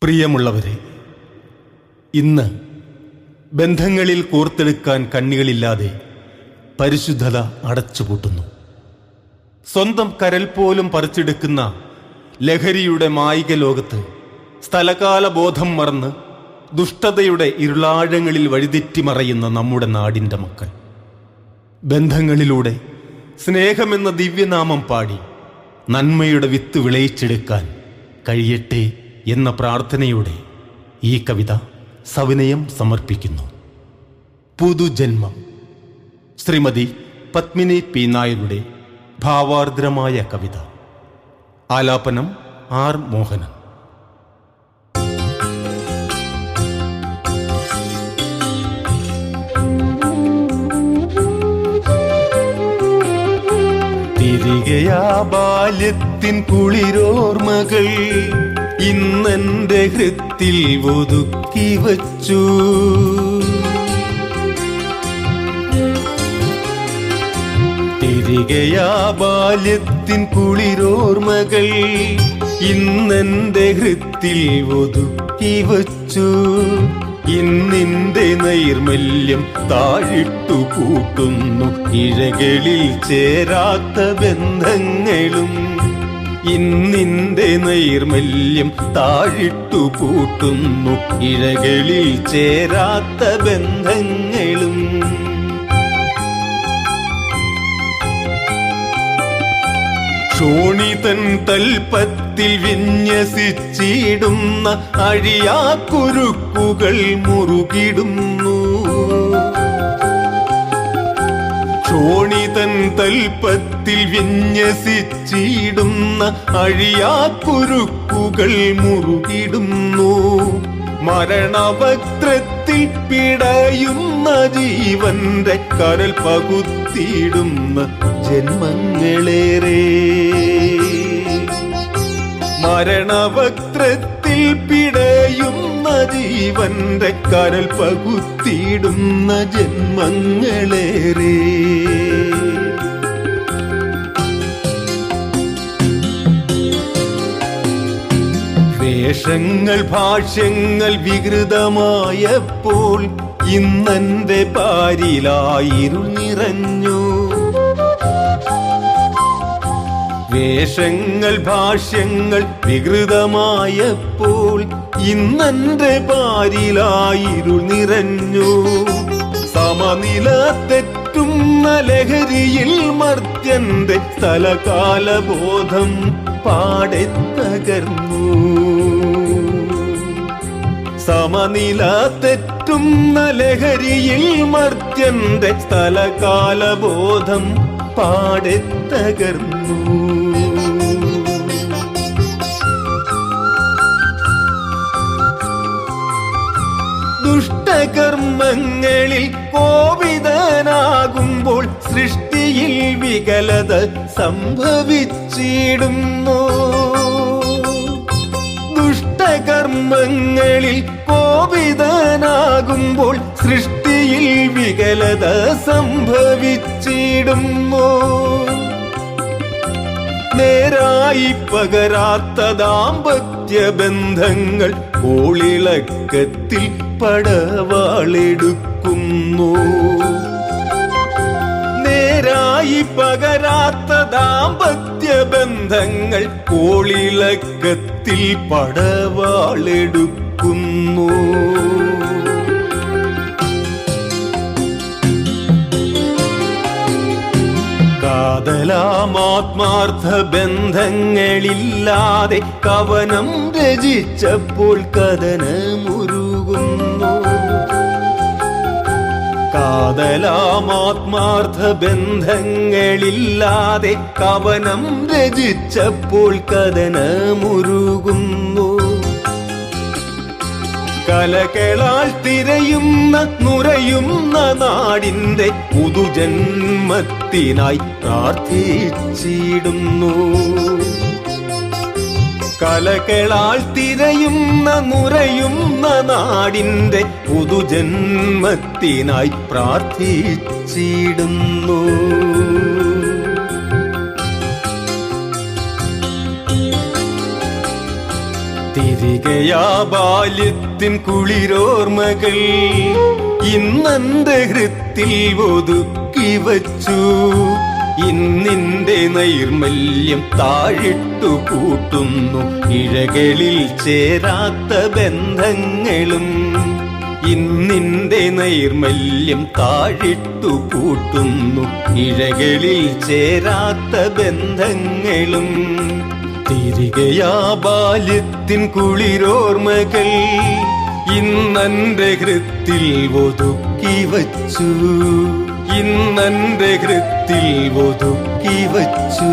പ്രിയമുള്ളവരെ, ഇന്ന് ബന്ധങ്ങളിൽ കോർത്തെടുക്കാൻ കണ്ണികളില്ലാതെ പരിശുദ്ധത അടച്ചുപൂട്ടുന്നു. സ്വന്തം കരൽ പോലും പറിച്ചെടുക്കുന്ന ലഹരിയുടെ മായിക ലോകത്ത് സ്ഥലകാല ബോധം മറന്ന് ദുഷ്ടതയുടെ ഇരുളാഴങ്ങളിൽ വഴിതെറ്റിമറയുന്ന നമ്മുടെ നാടിൻ്റെ മക്കൾ, ബന്ധങ്ങളിലൂടെ സ്നേഹമെന്ന ദിവ്യനാമം പാടി നന്മയുടെ വിത്ത് വിളയിച്ചെടുക്കാൻ കഴിയട്ടെ എന്ന പ്രാർത്ഥനയോടെ ഈ കവിത സവിനയം സമർപ്പിക്കുന്നു. പുതുജന്മം. ശ്രീമതി പത്മിനി പി നായരുടെ ഭാവാർദ്രമായ കവിത. ആലാപനം ആർ മോഹനൻ. തിരികെയാ ബാല്യത്തിൻ കുളിരോർമകൾ ഇന്നെന്റെ ഹൃത്തിൽ ഒതുക്കി വച്ചു. തിരികെയാ ബാല്യത്തിൻ കുളിരോർമകൾ ഇന്നെന്റെ ഹൃത്തിൽ ഒതുക്കി വച്ചു. ഇന്നിന്റെ നൈർമല്യം താഴിട്ടു കൂട്ടുന്നു ഇഴകളിൽ ചേരാത്ത ബന്ധങ്ങളും. ഇന്നിന്റെ നൈർമല്യം താഴിട്ടു കൂട്ടുന്നു ഇഴകളിൽ ചേരാത്ത ബന്ധങ്ങളും. ക്ഷോണിതൻ തൽപ്പത്തിൽ വിന്യസിച്ചിടുന്ന അഴിയാക്കുരുക്കുകൾ മുറുകിടുന്നു. ക്ഷോണിതൻ തൽപ്പത്തിൽ വിന്യസിച്ചിടുന്ന അഴിയാക്കുരുക്കുകൾ മുറുകിടുന്നു. മരണവക്ത്രത്തിൽ പിടയുന്ന ജീവന്റെ കരൽ പകുത്തിയിടുന്ന ജന്മങ്ങളേറെ. മരണവക്ത്രത്തിൽ പിടയുന്ന ജീവന്റെ കരൽ പകുത്തിയിടുന്ന ജന്മങ്ങളേറെ. വേഷങ്ങൾ ഭാഷ്യങ്ങൾ വികൃതമായപ്പോൾ ഇന്നെന്റെ പാരിലായിരുൾ നിറഞ്ഞു. വേഷങ്ങൾ ഭാഷ്യങ്ങൾ വികൃതമായപ്പോൾ ഇന്നെന്റെ പാരിലായിരുൾ നിറഞ്ഞു. സമനില തെറ്റുന്ന ലഹരിയിൽ മർത്യന്റെ സ്ഥലകാലബോധം പാടെ തകർന്നു. സമനില തെറ്റുന്ന ലഹരിയിൽ മർത്യന്റെ സ്ഥലകാലബോധം പാടെ തകർന്നു. ദുഷ്ടകർമ്മങ്ങളിൽ കോപിതനാകുമ്പോൾ സൃഷ്ടിയിൽ വികലത സംഭവിച്ചിടുന്നു. ദുഷ്ടകർമ്മങ്ങളിൽ കോപിതനാകുമ്പോൾ സൃഷ്ടിയിൽ വികലത സംഭവിച്ചിടുന്നു. നേരായി പകരാത്ത ദാമ്പത്യ ബന്ധങ്ങൾ കോളിളക്കത്തിൽ പടവാളെടുക്കുന്നു. നേരായി പകരാത്ത ദാമ്പത്യ ബന്ധങ്ങൾ കോളിളക്കത്തിൽ പടവാളെടുക്കുന്നു. കാതലാമാത്മാർത്ഥ ബന്ധങ്ങളില്ലാതെ കവനം രചിച്ചപ്പോൾ കഥനമുരുകുന്നു. കാതലാമാത്മാർത്ഥ ബന്ധങ്ങളില്ലാതെ കവനം രചിച്ചപ്പോൾ കഥനമുരുകുന്നു. കലകളാൽ തിരയുന്ന നുരയുന്ന നാടിന്റെ പുതുജന്മത്തിനായി പ്രാർത്ഥിച്ചിടുന്നു. കലകളാൽ തിരയുന്ന നുരയുന്ന നാടിന്റെ പുതുജന്മത്തിനായി പ്രാർത്ഥിച്ചിടുന്നു. തിരികെ തിരികെയാ ബാല്യത്തിൻ കുളിരോർമ്മകൾ ഇന്നെന്റെ ഹൃത്തിൽ ഒതുക്കി വച്ചു. ഇന്നിന്റെ നൈർമല്യം താഴിട്ടു കൂട്ടുന്നു ഇഴകളിൽ ചേരാത്ത ബന്ധങ്ങളും. ഇന്നിന്റെ നൈർമല്യം താഴിട്ടു കൂട്ടുന്നു ഇഴകളിൽ ചേരാത്ത ബന്ധങ്ങളും. തിരികെയാ ബാല്യത്തിൻ കുളിരോർമ്മകൾ ഇന്നെന്റെ ഹൃത്തിൽ ഒതുക്കി വച്ചു. ഇന്നെന്റെ ഹൃത്തിൽ ഒതുക്കി വച്ചു.